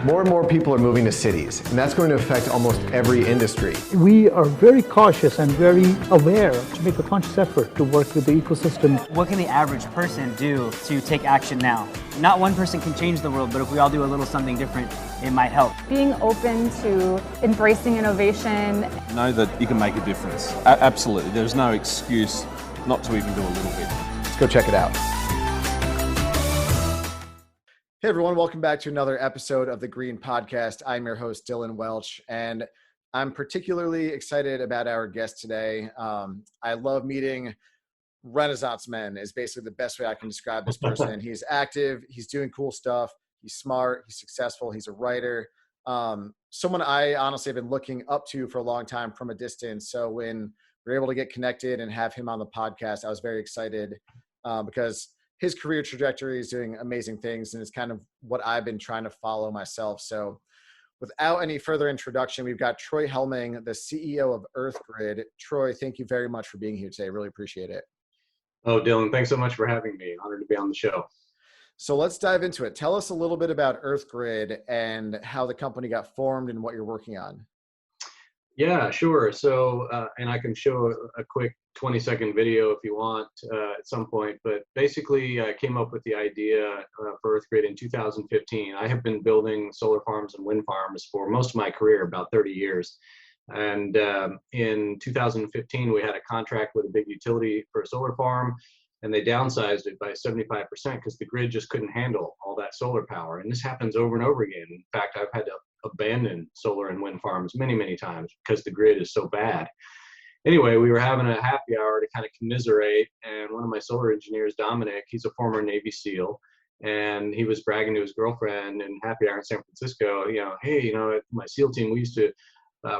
More and more people are moving to cities, and that's going to affect almost every industry. We are very cautious and very aware to make a conscious effort to work with the ecosystem. What can the average person do to take action now? Not one person can change the world, but if we all do a little something different, it might help. Being open to embracing innovation. Know that you can make a difference. Absolutely. There's no excuse not to even do a little bit. Let's go check it out. Hey everyone, welcome back to another episode of the Green Podcast. I'm your host, Dylan Welch, and I'm particularly excited about our guest today. I love meeting Renaissance men is basically the best way I can describe this person. He's active, he's doing cool stuff, he's smart, he's successful, he's a writer. Someone I honestly have been looking up to for a long time from a distance. So when we were able to get connected and have him on the podcast, I was very excited because his career trajectory is doing amazing things, and it's kind of what I've been trying to follow myself. So without any further introduction, we've got Troy Helming, the CEO of EarthGrid. Troy, thank you very much for being here today. Really appreciate it. Oh, Dylan, thanks so much for having me. Honored to be on the show. So let's dive into it. Tell us a little bit about EarthGrid and how the company got formed and what you're working on. Yeah, sure. So, and I can show a quick 20-second video if you want at some point, but basically I came up with the idea for EarthGrid in 2015. I have been building solar farms and wind farms for most of my career, about 30 years. And in 2015, we had a contract with a big utility for a solar farm, and they downsized it by 75% because the grid just couldn't handle all that solar power. And this happens over and over again. In fact, I've had to abandon solar and wind farms many, many times because the grid is so bad. Anyway, we were having a happy hour to kind of commiserate, and one of my solar engineers, Dominic, he's a former Navy SEAL, and he was bragging to his girlfriend in happy hour in San Francisco, hey, at my SEAL team, we used to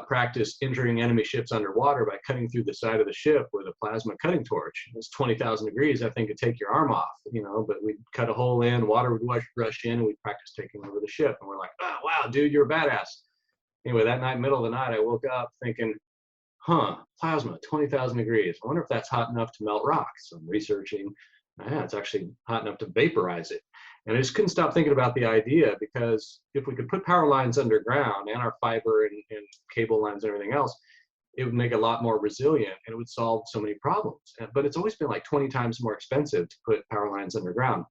practice entering enemy ships underwater by cutting through the side of the ship with a plasma cutting torch. It's 20,000 degrees. That thing could take your arm off, but we'd cut a hole in, water would rush in, and we'd practice taking over the ship. And we're like, oh, wow, dude, you're a badass. Anyway, that night, middle of the night, I woke up thinking, plasma, 20,000 degrees. I wonder if that's hot enough to melt rocks. So I'm researching. Yeah, it's actually hot enough to vaporize it. And I just couldn't stop thinking about the idea, because if we could put power lines underground and our fiber and cable lines and everything else, it would make it a lot more resilient and it would solve so many problems. But it's always been like 20 times more expensive to put power lines underground.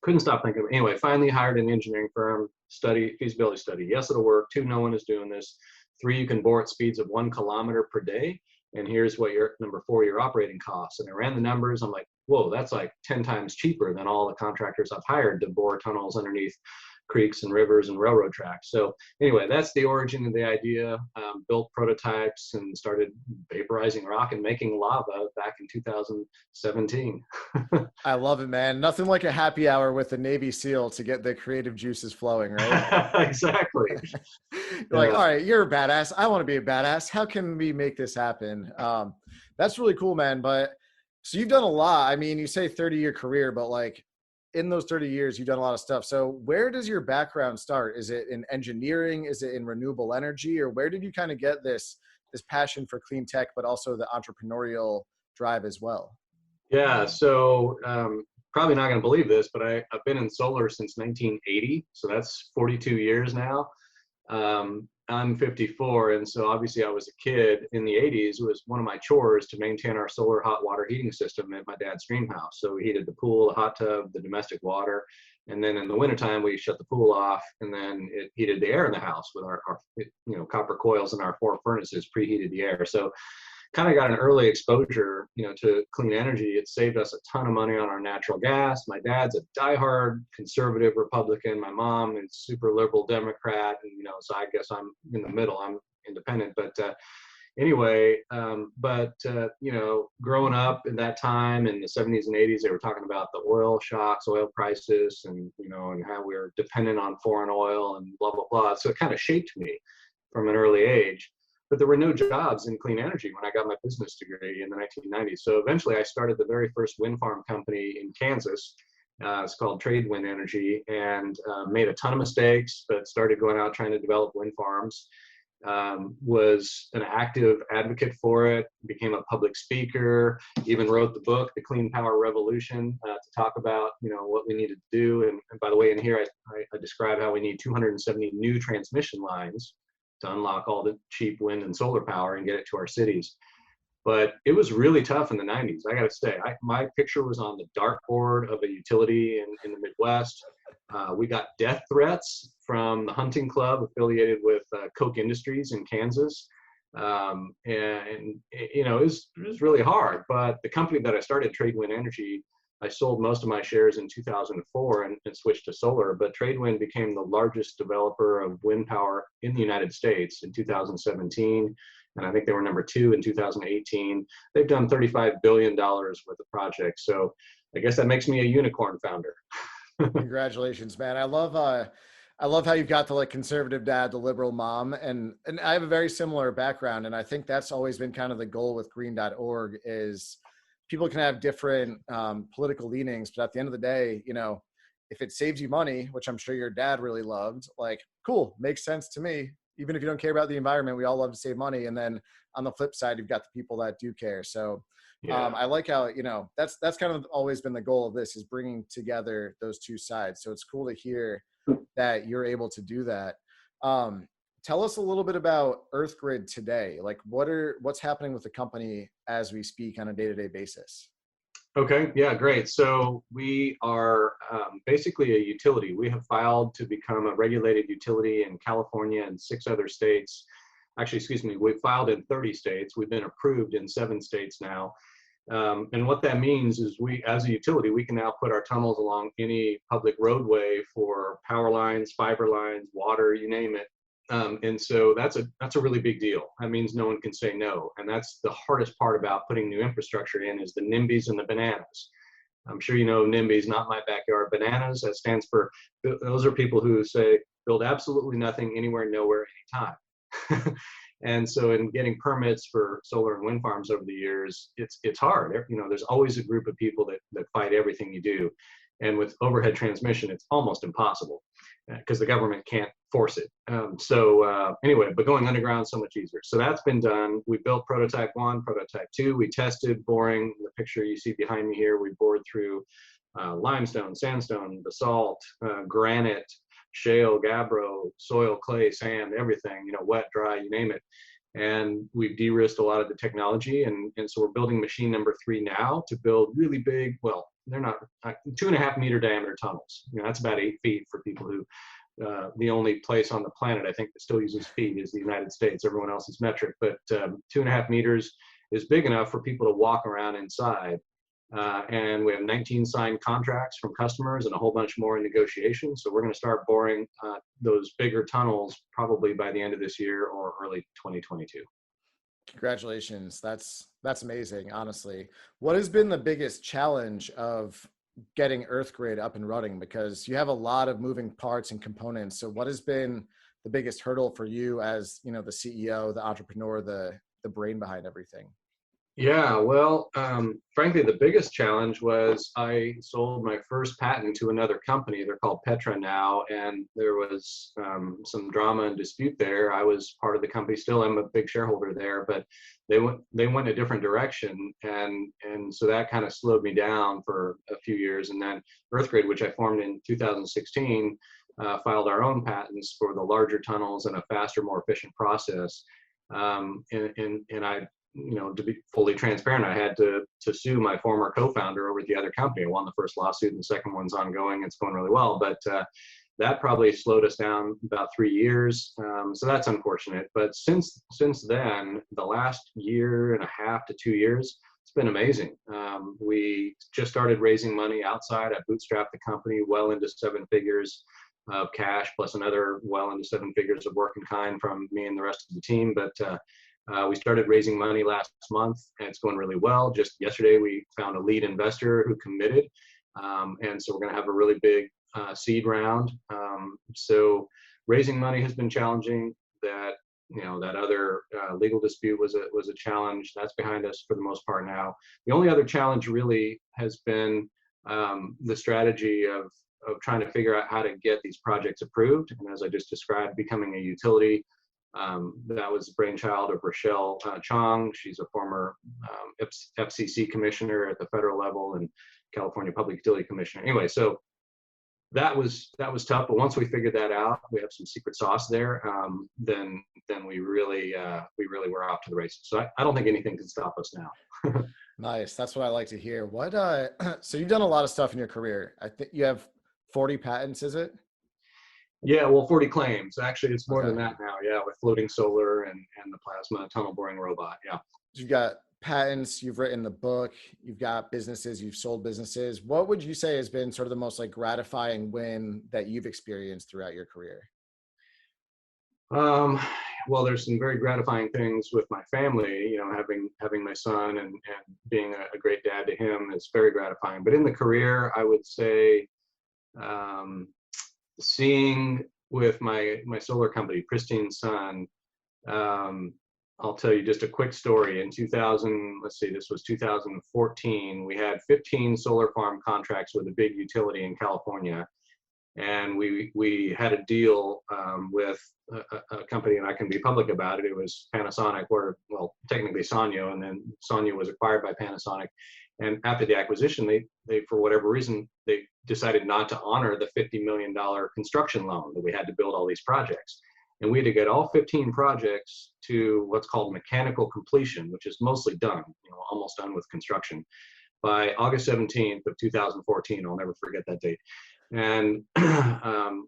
Couldn't stop thinking. Anyway, finally hired an engineering firm, feasibility study. Yes, it'll work. 2, no one is doing this. 3, you can bore at speeds of 1 kilometer per day. And here's what number 4, your operating costs. And I ran the numbers. I'm like, whoa, that's like 10 times cheaper than all the contractors I've hired to bore tunnels underneath creeks and rivers and railroad tracks. So anyway, that's the origin of the idea. Built prototypes and started vaporizing rock and making lava back in 2017. I love it, man. Nothing like a happy hour with a Navy SEAL to get the creative juices flowing, right? Exactly. You're like, all right, you're a badass. I want to be a badass. How can we make this happen? That's really cool, man. But so you've done a lot. I mean, you say 30-year career, but like in those 30 years, you've done a lot of stuff. So where does your background start? Is it in engineering? Is it in renewable energy? Or where did you kind of get this passion for clean tech, but also the entrepreneurial drive as well? Yeah, so probably not going to believe this, but I've been in solar since 1980. So that's 42 years now. I'm 54, and so obviously I was a kid in the 80s. It was one of my chores to maintain our solar hot water heating system at my dad's dream house. So we heated the pool, the hot tub, the domestic water, and then in the wintertime we shut the pool off, and then it heated the air in the house with our copper coils, and our 4 furnaces preheated the air. So kind of got an early exposure, to clean energy. It saved us a ton of money on our natural gas. My dad's a diehard conservative Republican. My mom is super liberal Democrat, and so I guess I'm in the middle. I'm independent, but anyway, growing up in that time in the 70s and 80s, they were talking about the oil shocks, oil prices, and and how we were dependent on foreign oil and blah blah blah. So it kind of shaped me from an early age. But there were no jobs in clean energy when I got my business degree in the 1990s. So eventually I started the very first wind farm company in Kansas. It's called Trade Wind Energy, and made a ton of mistakes, but started going out trying to develop wind farms. was an active advocate for it, became a public speaker, even wrote the book, The Clean Power Revolution, to talk about, what we needed to do. And by the way, in here, I describe how we need 270 new transmission lines to unlock all the cheap wind and solar power and get it to our cities. But it was really tough in the 90s. I got to say, my picture was on the dartboard of a utility in the Midwest. We got death threats from the hunting club affiliated with Koch Industries in Kansas. It was really hard. But the company that I started, Tradewind Energy, I sold most of my shares in 2004 and switched to solar. But Tradewind became the largest developer of wind power in the United States in 2017. And I think they were number 2 in 2018. They've done $35 billion worth of projects. So I guess that makes me a unicorn founder. Congratulations, man. I love how you've got the conservative dad, the liberal mom, and I have a very similar background. And I think that's always been kind of the goal with green.org is people can have different political leanings, but at the end of the day, if it saves you money, which I'm sure your dad really loved, cool, makes sense to me. Even if you don't care about the environment, we all love to save money. And then on the flip side, you've got the people that do care. So I like how, that's kind of always been the goal of this, is bringing together those two sides. So it's cool to hear that you're able to do that. Tell us a little bit about EarthGrid today. What's happening with the company as we speak on a day-to-day basis? Okay, yeah, great. So we are basically a utility. We have filed to become a regulated utility in California and 6 other states. Actually, excuse me, we've filed in 30 states. We've been approved in 7 states now. And what that means is we, as a utility, we can now put our tunnels along any public roadway for power lines, fiber lines, water, you name it. And so that's a really big deal. That means no one can say no. And that's the hardest part about putting new infrastructure in, is the NIMBYs and the bananas. I'm sure you know NIMBYs, not my backyard. Bananas, that stands for, those are people who say, build absolutely nothing, anywhere, nowhere, anytime. And so in getting permits for solar and wind farms over the years, it's hard. There's always a group of people that fight everything you do. And with overhead transmission, it's almost impossible because the government can't force it. Anyway, but going underground is so much easier. So that's been done. We built prototype 1, prototype 2. We tested boring. The picture you see behind me here, we bored through limestone, sandstone, basalt, granite, shale, gabbro, soil, clay, sand, everything, wet, dry, you name it. And we've de-risked a lot of the technology. And so we're building machine number 3 now to build really big, well, they're not 2.5 meter diameter tunnels. That's about 8 feet for people who, the only place on the planet I think that still uses feet is the United States. Everyone else is metric, but 2.5 meters is big enough for people to walk around inside. And we have 19 signed contracts from customers and a whole bunch more in negotiation. So we're going to start boring those bigger tunnels probably by the end of this year or early 2022. Congratulations. That's amazing, honestly. What has been the biggest challenge of getting EarthGrid up and running? Because you have a lot of moving parts and components. So what has been the biggest hurdle for you as, the CEO, the entrepreneur, the brain behind everything? Yeah, well, frankly, the biggest challenge was I sold my first patent to another company. They're called Petra now, and there was some drama and dispute there. I was part of the company still. I'm a big shareholder there, but they went a different direction, and so that kind of slowed me down for a few years. And then EarthGrid, which I formed in 2016, filed our own patents for the larger tunnels and a faster, more efficient process. And I, to be fully transparent, I had to sue my former co-founder over at the other company. I won the first lawsuit, and the second one's ongoing. It's going really well, but that probably slowed us down about 3 years. So that's unfortunate. But since then, the last 1.5 to 2 years, it's been amazing. We just started raising money outside. I bootstrapped the company well into 7 figures of cash, plus another well into 7 figures of work in kind from me and the rest of the team. But we started raising money last month, and it's going really well. Just yesterday, we found a lead investor who committed, and so we're going to have a really big seed round. So raising money has been challenging. That other legal dispute was a challenge. That's behind us for the most part now. The only other challenge really has been the strategy of trying to figure out how to get these projects approved. And as I just described, becoming a utility That was the brainchild of Rochelle Chong. She's a former FCC commissioner at the federal level and California Public Utility Commissioner. Anyway, so that was tough. But once we figured that out, we have some secret sauce there. Then we really were off to the races. So I don't think anything can stop us now. Nice. That's what I like to hear. What so you've done a lot of stuff in your career. I think you have 40 patents, is it? Yeah, well, 40 claims. Actually, it's more Okay. than that now. Yeah, with floating solar and the plasma tunnel boring robot. Yeah. You've got patents, you've written the book, you've got businesses, you've sold businesses. What would you say has been sort of the most like gratifying win that you've experienced throughout your career? Well, there's some very gratifying things with my family. You know, having my son and being a great dad to him is very gratifying. But in the career, I would say seeing with my solar company, Pristine Sun. I'll tell you just a quick story. In 2000, let's see, this was 2014, we had 15 solar farm contracts with a big utility in California. And we had a deal with a company, and I can be public about it. It was Panasonic, or well, technically Sanyo, and then Sanyo was acquired by Panasonic. And after the acquisition, they for whatever reason, they decided not to honor the $50 million construction loan that we had to build all these projects. And we had to get all 15 projects to what's called mechanical completion, which is mostly done, you know, almost done with construction, by August 17th of 2014. I'll never forget that date. And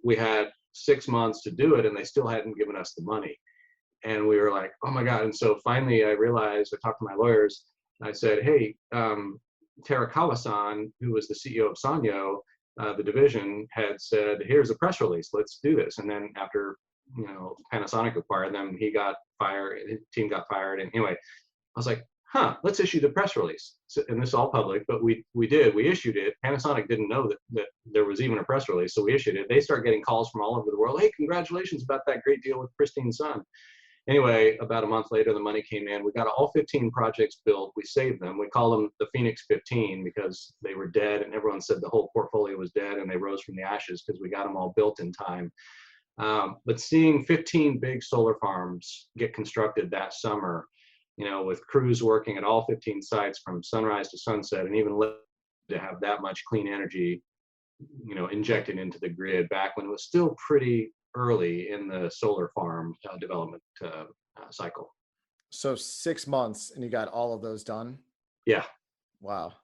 we had 6 months to do it, and they still hadn't given us the money. And we were like, oh my God. And so finally I realized, I talked to my lawyers, I said, hey, Terakawa-san, who was the CEO of Sanyo, the division, had said, here's a press release, let's do this. And then after, you know, Panasonic acquired them, he got fired, his team got fired. And anyway, I was like, let's issue the press release. So, and this is all public, but we issued it. Panasonic didn't know that there was even a press release, so we issued it. They start getting calls from all over the world. Hey, congratulations about that great deal with Pristine Sun. Anyway, about a month later, the money came in. We got all 15 projects built. We saved them. We call them the Phoenix 15 because they were dead, and everyone said the whole portfolio was dead, and they rose from the ashes because we got them all built in time. But seeing 15 big solar farms get constructed that summer, you know, with crews working at all 15 sites from sunrise to sunset, and even to have that much clean energy, you know, injected into the grid back when it was still pretty early in the solar farm development cycle. So 6 months and you got all of those done? Yeah. Wow.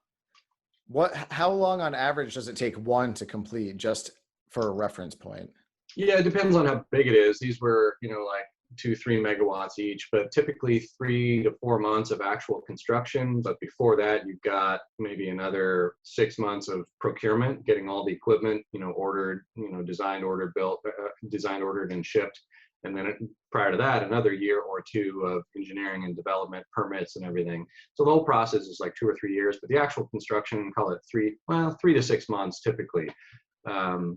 How long on average does it take one to complete, just for a reference point? Yeah, it depends on how big it is. These were, you know, like 2-3 megawatts each, but typically 3 to 4 months of actual construction. But before that, you've got maybe another 6 months of procurement, getting all the equipment, you know, ordered, you know, designed, ordered, built, designed, ordered, and shipped. And then prior to that, another year or two of engineering and development, permits and everything. So the whole process is like 2 or 3 years, but the actual construction, call it 3 to 6 months typically. And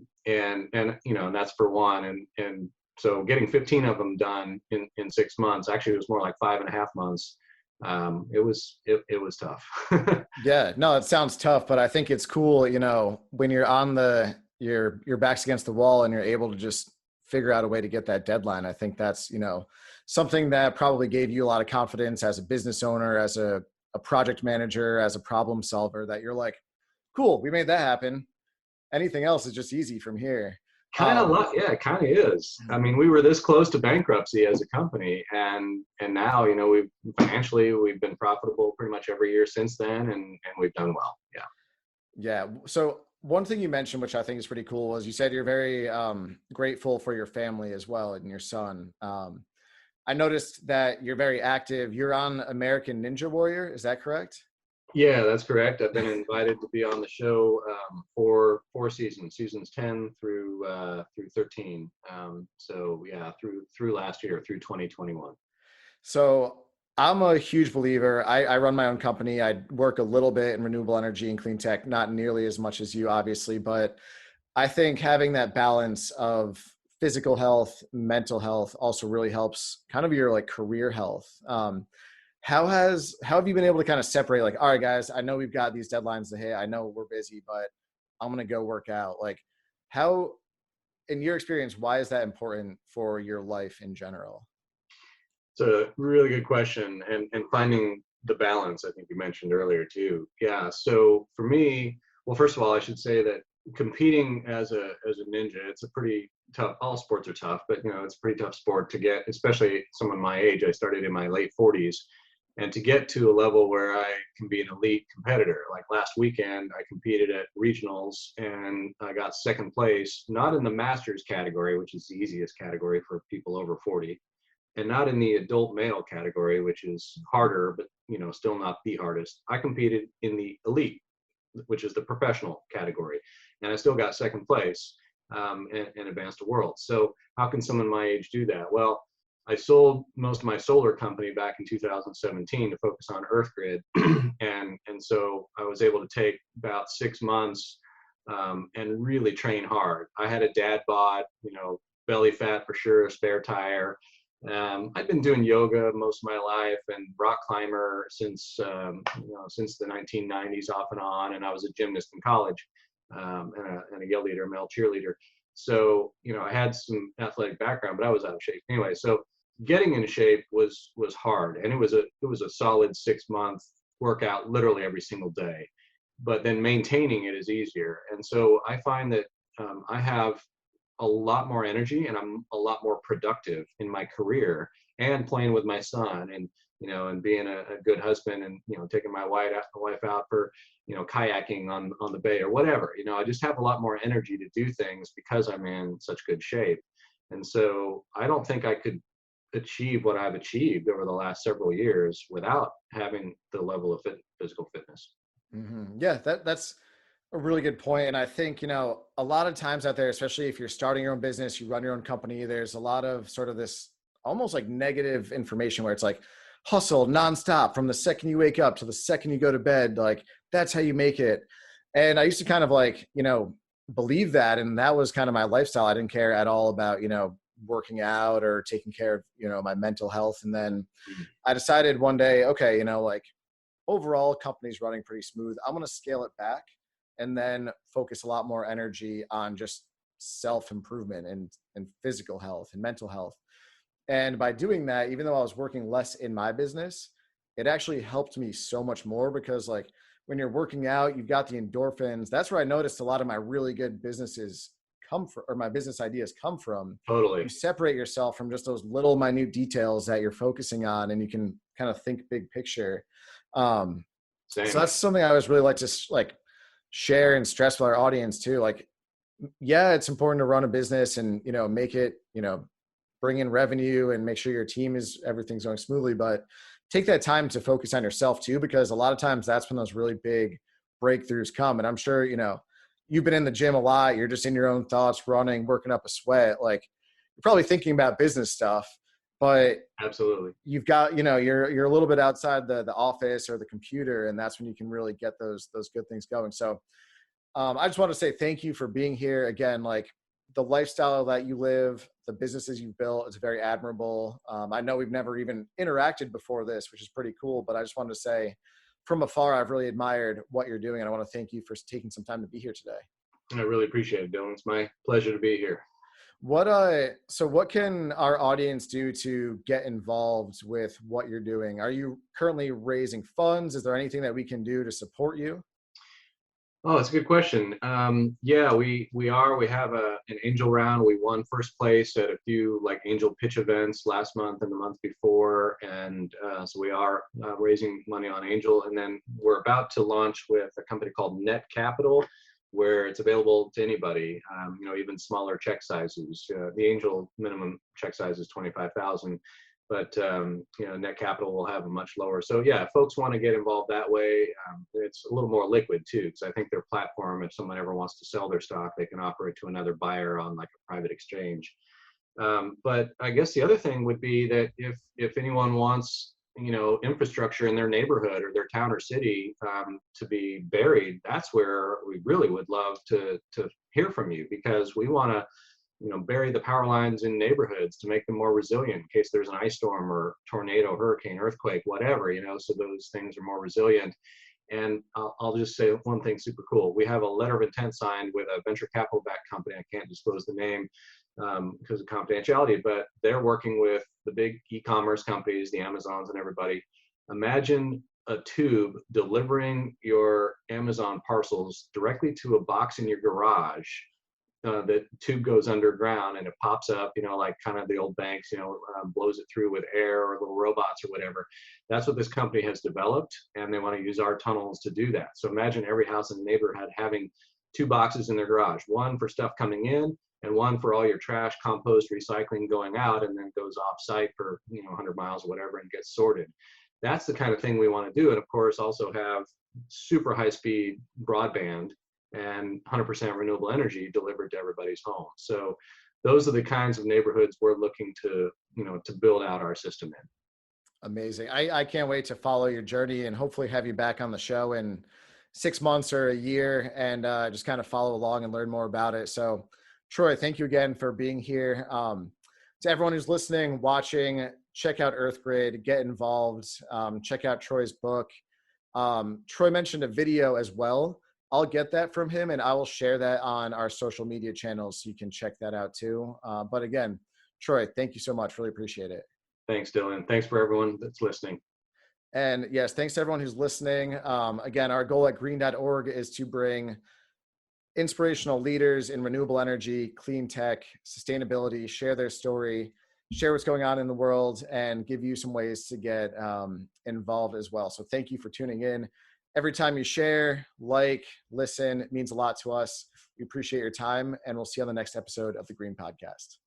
you know, and that's for one. And so getting 15 of them done in 6 months, actually it was more like 5.5 months. It was tough. Yeah, no, it sounds tough, but I think it's cool, you know, when you're on your back's against the wall and you're able to just figure out a way to get that deadline. I think that's, you know, something that probably gave you a lot of confidence as a business owner, as a project manager, as a problem solver, that you're like, cool, we made that happen. Anything else is just easy from here. Kind of yeah, it kind of is. I mean, we were this close to bankruptcy as a company, and now, you know, we've been profitable pretty much every year since then, and we've done well. Yeah. Yeah. So one thing you mentioned, which I think is pretty cool, is you said you're very grateful for your family as well and your son. I noticed that you're very active. You're on American Ninja Warrior. Is that correct? Yeah, that's correct. I've been invited to be on the show for 4 seasons 10 through 13. So yeah, through last year, through 2021. So I'm a huge believer. I run my own company. I work a little bit in renewable energy and clean tech, not nearly as much as you, obviously, but I think having that balance of physical health, mental health also really helps kind of your like career health. How have you been able to kind of separate, like, all right, guys, I know we've got these deadlines to hit. I know we're busy, but I'm going to go work out. Like, how, in your experience, why is that important for your life in general? It's a really good question, and finding the balance, I think you mentioned earlier too. Yeah. So for me, well, first of all, I should say that competing as a ninja, it's a pretty tough. All sports are tough, but it's a pretty tough sport to get, especially someone my age. I started in my late 40s, and to get to a level where I can be an elite competitor. Like last weekend, I competed at regionals and I got second place, not in the masters category, which is the easiest category for people over 40, and not in the adult male category, which is harder, but still not the hardest. I competed in the elite, which is the professional category, and I still got second place and advanced to world. So how can someone my age do that? Well, I sold most of my solar company back in 2017 to focus on EarthGrid, and so I was able to take about 6 months and really train hard. I had a dad bod, belly fat for sure, a spare tire. I've been doing yoga most of my life and rock climber since the 1990s off and on, and I was a gymnast in college and a yell leader, male cheerleader. So I had some athletic background, but I was out of shape anyway. So getting in shape was hard, and it was a solid 6-month workout literally every single day. But then maintaining it is easier, and so I find that I have a lot more energy and I'm a lot more productive in my career and playing with my son and and being a good husband and taking my wife out for kayaking on the bay or whatever. I just have a lot more energy to do things because I'm in such good shape. And so I don't think I could achieve what I've achieved over the last several years without having the level of physical fitness. Mm-hmm. Yeah, that's a really good point. And I think, a lot of times out there, especially if you're starting your own business, you run your own company, there's a lot of sort of this almost like negative information where it's like hustle nonstop from the second you wake up to the second you go to bed. Like that's how you make it. And I used to kind of like, believe that. And that was kind of my lifestyle. I didn't care at all about, working out or taking care of, my mental health. And then I decided one day, okay, like overall company's running pretty smooth. I'm going to scale it back and then focus a lot more energy on just self-improvement and physical health and mental health. And by doing that, even though I was working less in my business, it actually helped me so much more because like when you're working out, you've got the endorphins. That's where I noticed a lot of my really good businesses come from, or my business ideas come from. Totally. You separate yourself from just those little minute details that you're focusing on, and you can kind of think big picture. So that's something I always really like to like share and stress with our audience too. Like, yeah, it's important to run a business and, make it, bring in revenue and make sure your team everything's going smoothly, but take that time to focus on yourself too, because a lot of times that's when those really big breakthroughs come. And I'm sure, you've been in the gym a lot. You're just in your own thoughts, running, working up a sweat. Like you're probably thinking about business stuff, but absolutely, you've got, you're a little bit outside the office or the computer, and that's when you can really get those good things going. So I just want to say thank you for being here again. Like the lifestyle that you live, the businesses you've built, it's very admirable. I know we've never even interacted before this, which is pretty cool, but I just wanted to say from afar, I've really admired what you're doing, and I want to thank you for taking some time to be here today. I really appreciate it, Dylan. It's my pleasure to be here. So what can our audience do to get involved with what you're doing? Are you currently raising funds? Is there anything that we can do to support you? Oh, that's a good question. Yeah, we are. We have an angel round. We won first place at a few like angel pitch events last month and the month before, and so we are raising money on angel. And then we're about to launch with a company called Net Capital, where it's available to anybody. Even smaller check sizes. The angel minimum check size is $25,000. But Net Capital will have a much lower. So yeah, if folks want to get involved that way, it's a little more liquid too, because I think their platform, if someone ever wants to sell their stock, they can offer it to another buyer on like a private exchange. But I guess the other thing would be that if anyone wants infrastructure in their neighborhood or their town or city to be buried, that's where we really would love to hear from you, because we want to bury the power lines in neighborhoods to make them more resilient in case there's an ice storm or tornado, hurricane, earthquake, whatever, so those things are more resilient. And I'll just say one thing super cool. We have a letter of intent signed with a venture capital backed company. I can't disclose the name because of confidentiality, but they're working with the big e-commerce companies, the Amazons and everybody. Imagine a tube delivering your Amazon parcels directly to a box in your garage. The tube goes underground and it pops up, like kind of the old banks, blows it through with air or little robots or whatever. That's what this company has developed, and they want to use our tunnels to do that. So imagine every house in the neighborhood having 2 boxes in their garage, one for stuff coming in and one for all your trash, compost, recycling going out, and then goes off site for 100 miles or whatever and gets sorted. That's the kind of thing we want to do. And of course also have super high speed broadband and 100% renewable energy delivered to everybody's home. So those are the kinds of neighborhoods we're looking to, to build out our system in. Amazing. I can't wait to follow your journey and hopefully have you back on the show in 6 months or a year and just kind of follow along and learn more about it. So Troy, thank you again for being here. To everyone who's listening, watching, check out EarthGrid, get involved, check out Troy's book. Troy mentioned a video as well. I'll get that from him and I will share that on our social media channels so you can check that out too. But again, Troy, thank you so much. Really appreciate it. Thanks, Dylan. Thanks for everyone that's listening. And yes, thanks to everyone who's listening. Again, our goal at green.org is to bring inspirational leaders in renewable energy, clean tech, sustainability, share their story, share what's going on in the world, and give you some ways to get involved as well. So thank you for tuning in. Every time you share, like, listen, it means a lot to us. We appreciate your time, and we'll see you on the next episode of the Green Podcast.